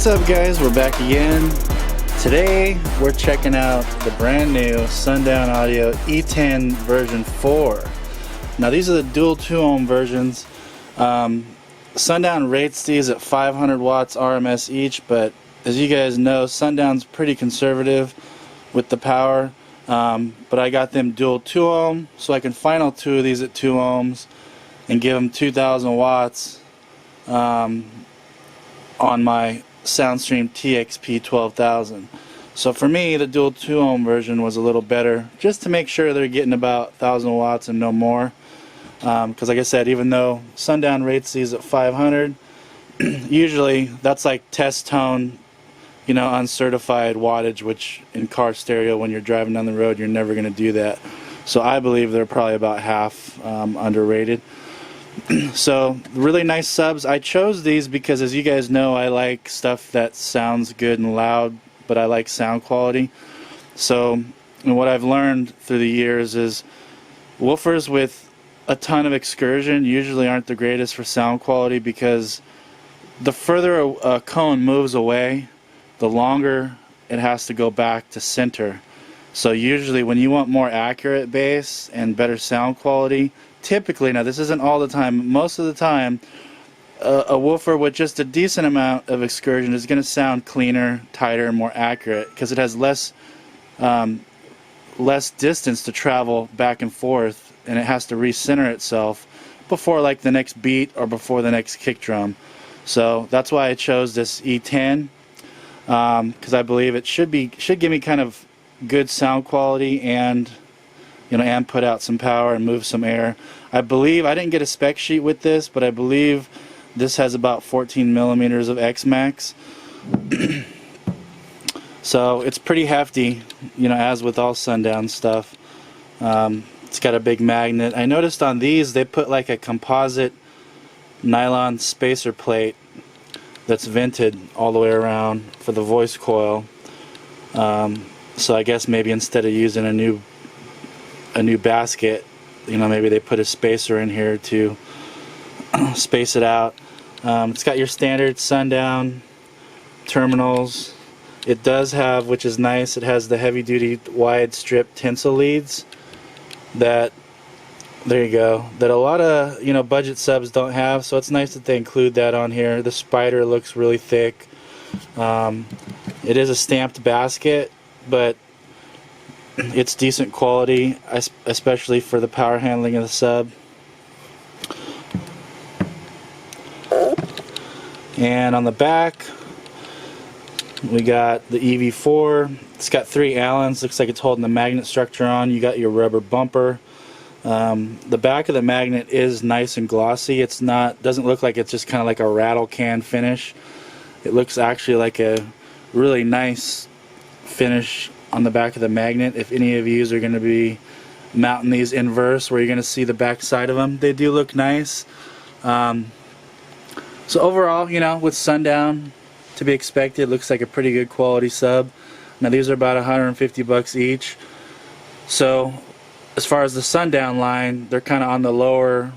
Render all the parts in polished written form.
What's up guys, we're back again. Today we're checking out the brand new Sundown Audio E10 version 4. Now these are the dual 2 ohm versions. Sundown rates these at 500 watts RMS each, but as you guys know, Sundown's pretty conservative with the power. But I got them dual 2 ohm, so I can final 2 of these at 2 ohms and give them 2,000 watts on my Soundstream TXP 12000. So for me, the dual 2 ohm version was a little better, just to make sure they're getting about 1,000 watts and no more. Because like I said, even though Sundown rates these at 500, usually that's like test tone, you know, uncertified wattage, which in car stereo when you're driving down the road you're never going to do that. So I believe they're probably about half underrated. So really nice subs. I chose these because, as you guys know, I like stuff that sounds good and loud, but I like sound quality. So and what I've learned through the years is woofers with a ton of excursion usually aren't the greatest for sound quality, because the further a cone moves away, the longer it has to go back to center. So usually when you want more accurate bass and better sound quality, typically, now this isn't all the time, most of the time, a woofer with just a decent amount of excursion is going to sound cleaner, tighter, and more accurate, because it has less distance to travel back and forth, and it has to recenter itself before like the next beat or before the next kick drum. So that's why I chose this E10, because I believe it should give me kind of good sound quality and, you know, and put out some power and move some air. I believe, I didn't get a spec sheet with this, but I believe this has about 14 millimeters of X-Max. So it's pretty hefty, you know, as with all Sundown stuff. It's got a big magnet. I noticed on these they put like a composite nylon spacer plate that's vented all the way around for the voice coil. So I guess maybe instead of using a new basket, you know, maybe they put a spacer in here to space it out. It's got your standard Sundown terminals. It does have, which is nice, it has the heavy duty wide strip tinsel leads that, there you go, that a lot of, you know, budget subs don't have, so it's nice that they include that on here. The spider looks really thick. It is a stamped basket, but it's decent quality, especially for the power handling of the sub. And on the back we got the EV4. It's got 3 Allens. Looks like it's holding the magnet structure on. You got your rubber bumper. The back of the magnet is nice and glossy. It's not, doesn't look like it's just kind of like a rattle can finish. It looks actually like a really nice finish on the back of the magnet. If any of you are going to be mounting these inverse where you're going to see the back side of them, they do look nice. So overall, you know, with Sundown, to be expected, looks like a pretty good quality sub. Now these are about 150 bucks each. So as far as the Sundown line, they're kind of on the lower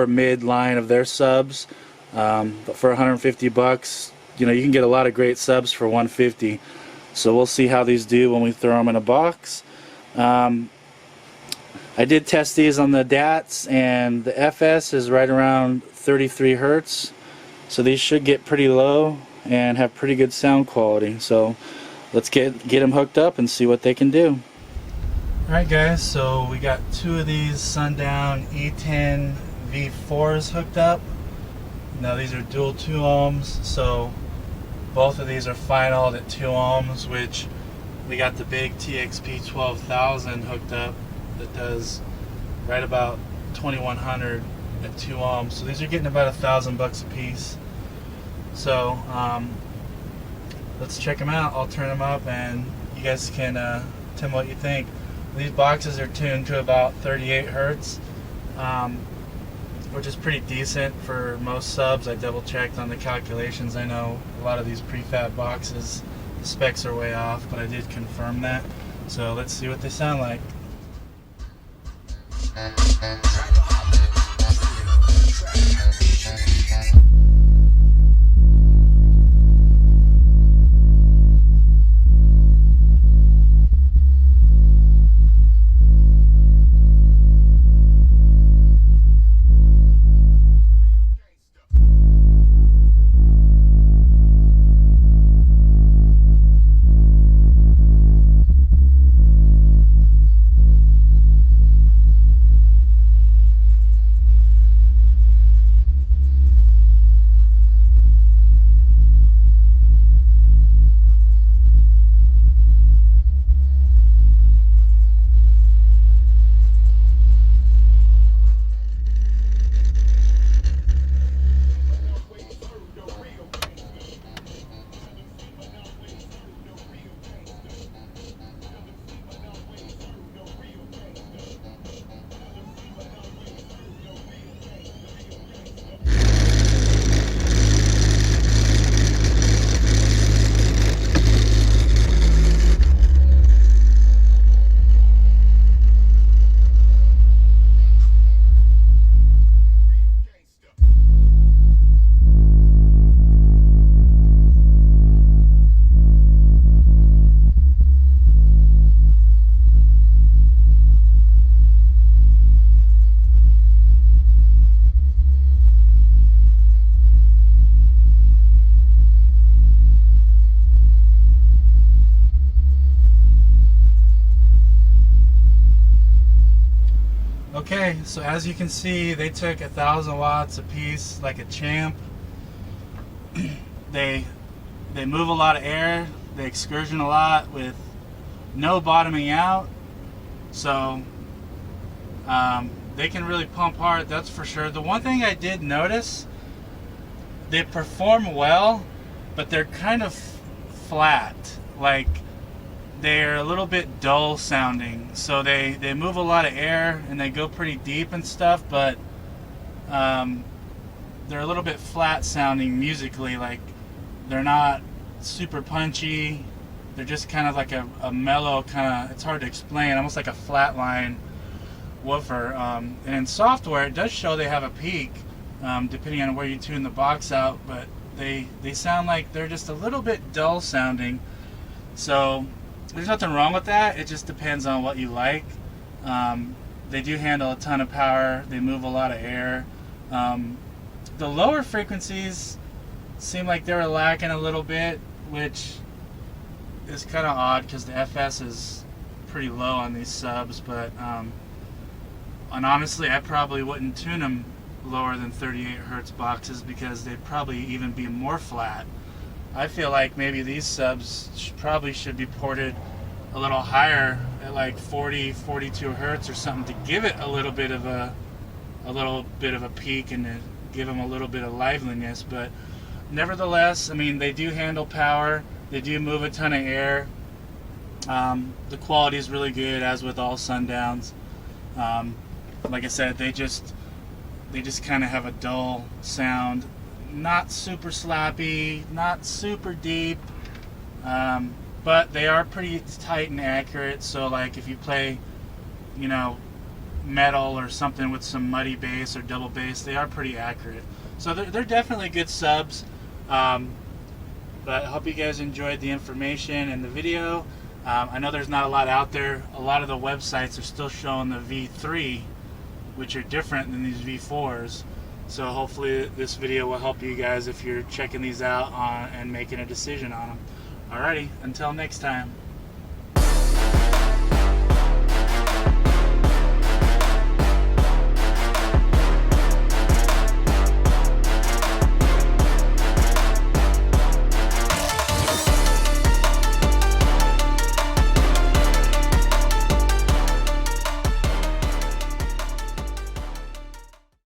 mid line of their subs. But for 150 bucks, you know, you can get a lot of great subs for 150. So we'll see how these do when we throw them in a box. I did test these on the DATs, and the FS is right around 33 Hertz. So these should get pretty low and have pretty good sound quality. So let's get them hooked up and see what they can do. Alright guys, so we got 2 of these Sundown E10 V4s hooked up. Now these are dual 2 ohms, so both of these are final at 2 ohms, which we got the big TXP 12000 hooked up that does right about 2100 at 2 ohms. So these are getting about 1,000 bucks a piece. So let's check them out. I'll turn them up and you guys can tell me what you think. These boxes are tuned to about 38 Hertz, which is pretty decent for most subs. I double checked on the calculations. I know a lot of these prefab boxes, the specs are way off, but I did confirm that. So let's see what they sound like. Okay, so as you can see, they took 1,000 watts a piece like a champ. They move a lot of air, they excursion a lot with no bottoming out, so they can really pump hard, that's for sure. The one thing I did notice, they perform well, but they're kind of flat, like they're a little bit dull sounding. So they move a lot of air and they go pretty deep and stuff, but they're a little bit flat sounding musically. Like they're not super punchy, they're just kind of like a mellow kind of, it's hard to explain, almost like a flatline woofer. And in software it does show they have a peak, depending on where you tune the box out, but they sound like they're just a little bit dull sounding. So there's nothing wrong with that, it just depends on what you like. They do handle a ton of power, they move a lot of air. The lower frequencies seem like they were lacking a little bit, which is kind of odd because the FS is pretty low on these subs, but and honestly I probably wouldn't tune them lower than 38 hertz boxes because they'd probably even be more flat. I feel like maybe these subs probably should be ported a little higher at like 40, 42 hertz or something to give it a little bit of a peak and to give them a little bit of liveliness. But nevertheless, I mean, they do handle power, they do move a ton of air. The quality is really good, as with all Sundowns. Like I said, they just kind of have a dull sound. Not super slappy, not super deep, but they are pretty tight and accurate. So like if you play, you know, metal or something with some muddy bass or double bass, they are pretty accurate. So they're definitely good subs. But I hope you guys enjoyed the information and the video. I know there's not a lot out there. A lot of the websites are still showing the V3, which are different than these V4s. So hopefully this video will help you guys if you're checking these out and making a decision on them. Alrighty, until next time.